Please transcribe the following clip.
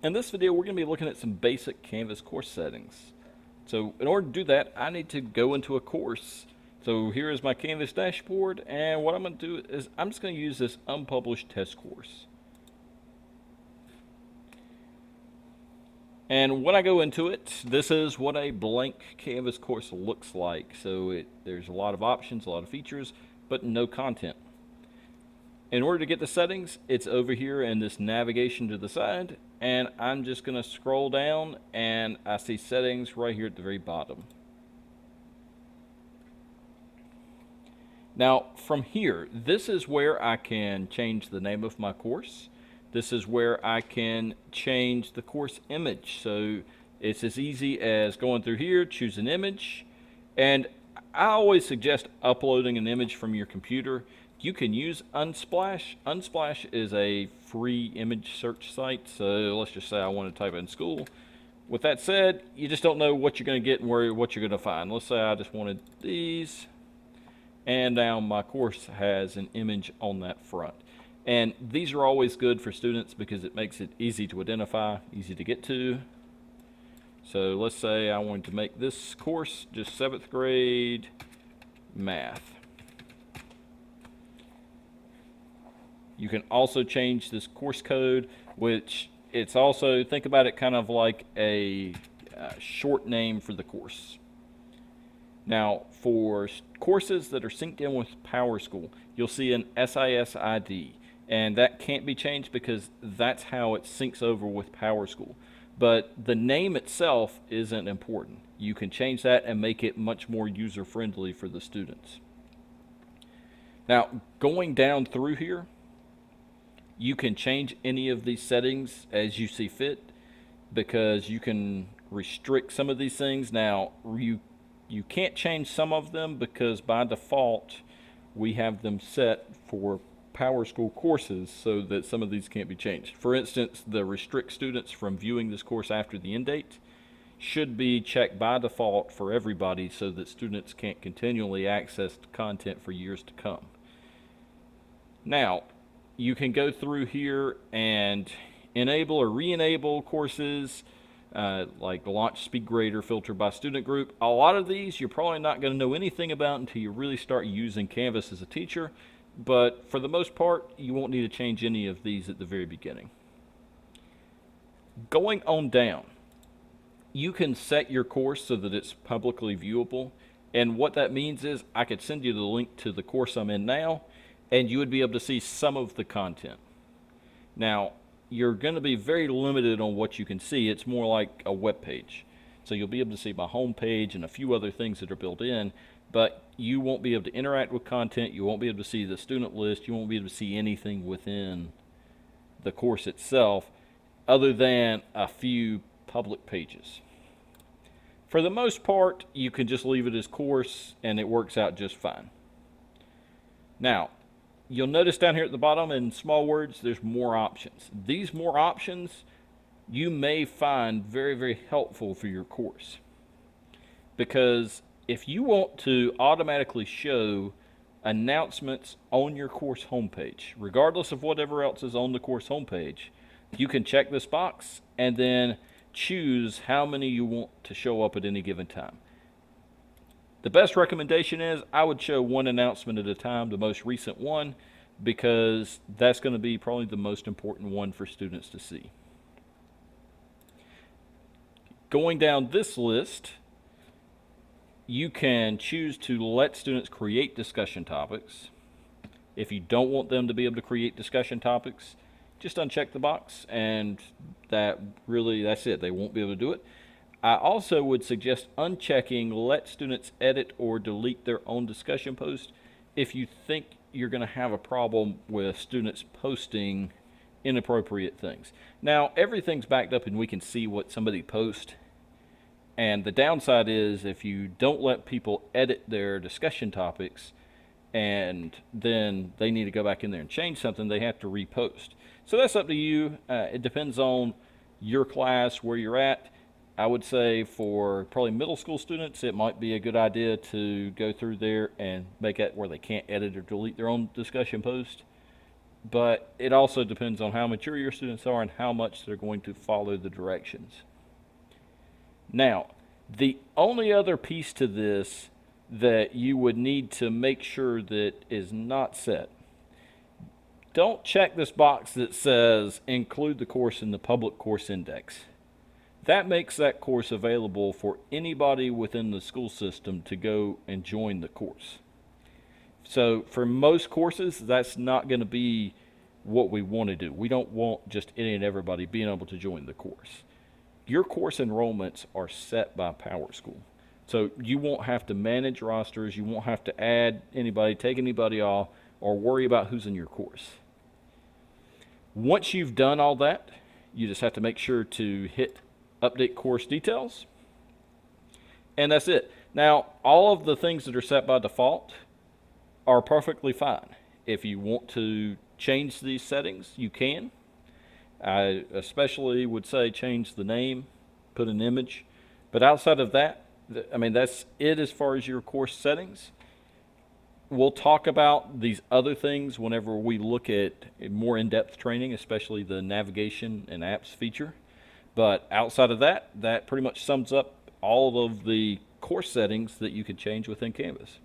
In this video, we're going to be looking at some basic Canvas course settings. So in order to do that, I need to go into a course. So here is my Canvas dashboard, and what I'm going to do is I'm just going to use this unpublished test course. And when I go into it, this is what a blank Canvas course looks like. So there's a lot of options, a lot of features, but no content. In order to get the settings, it's over here in this navigation to the side, and I'm just going to scroll down and I see settings right here at the very bottom. Now from here, this is where I can change the name of my course. This is where I can change the course image. So it's as easy as going through here, choose an image, and I always suggest uploading an image from your computer. You can use Unsplash. Unsplash is a free image search site, so let's just say I want to type in school. With that said, you just don't know what you're going to get and what you're going to find. Let's say I just wanted these, and now my course has an image on that front. And these are always good for students because it makes it easy to identify, easy to get to. So let's say I wanted to make this course just 7th grade math. You can also change this course code, which it's also, think about it kind of like a short name for the course. Now, for courses that are synced in with PowerSchool, you'll see an SIS ID, and that can't be changed because that's how it syncs over with PowerSchool. But the name itself isn't important. You can change that and make it much more user-friendly for the students. Now, going down through here, you can change any of these settings as you see fit because you can restrict some of these things. Now, you can't change some of them because by default, we have them set for PowerSchool courses so that some of these can't be changed. For instance, the restrict students from viewing this course after the end date should be checked by default for everybody so that students can't continually access content for years to come. Now, you can go through here and enable or re-enable courses like launch speed grader, filter by student group. A lot of these you're probably not going to know anything about until you really start using Canvas as a teacher, but for the most part you won't need to change any of these at the very beginning. Going on down, you can set your course so that it's publicly viewable, and what that means is I could send you the link to the course I'm in now and you would be able to see some of the content. Now, you're going to be very limited on what you can see. It's more like a web page. So you'll be able to see my home page and a few other things that are built in, but you won't be able to interact with content. You won't be able to see the student list. You won't be able to see anything within the course itself other than a few public pages. For the most part, you can just leave it as course and it works out just fine. Now, you'll notice down here at the bottom in small words, there's more options. These more options you may find very, very helpful for your course. Because if you want to automatically show announcements on your course homepage, regardless of whatever else is on the course homepage, you can check this box and then choose how many you want to show up at any given time. The best recommendation is I would show one announcement at a time, the most recent one, because that's going to be probably the most important one for students to see. Going down this list, you can choose to let students create discussion topics. If you don't want them to be able to create discussion topics, just uncheck the box and that's it. They won't be able to do it. I also would suggest unchecking let students edit or delete their own discussion post if you think you're going to have a problem with students posting inappropriate things. Now, everything's backed up and we can see what somebody posts. And the downside is if you don't let people edit their discussion topics and then they need to go back in there and change something, they have to repost. So that's up to you. It depends on your class, where you're at. I would say for probably middle school students, it might be a good idea to go through there and make it where they can't edit or delete their own discussion post. but it also depends on how mature your students are and how much they're going to follow the directions. Now, the only other piece to this that you would need to make sure that is not set, don't check this box that says include the course in the public course index. That makes that course available for anybody within the school system to go and join the course. So for most courses, that's not going to be what we want to do. We don't want just any and everybody being able to join the course. Your course enrollments are set by PowerSchool. So you won't have to manage rosters, you won't have to add anybody, take anybody off, or worry about who's in your course. Once you've done all that, you just have to make sure to hit update course details, and that's it. Now, all of the things that are set by default are perfectly fine. If you want to change these settings, you can. I especially would say change the name, put an image, but outside of that, I mean, that's it as far as your course settings. We'll talk about these other things whenever we look at more in-depth training, especially the navigation and apps feature. But outside of that, that pretty much sums up all of the course settings that you could change within Canvas.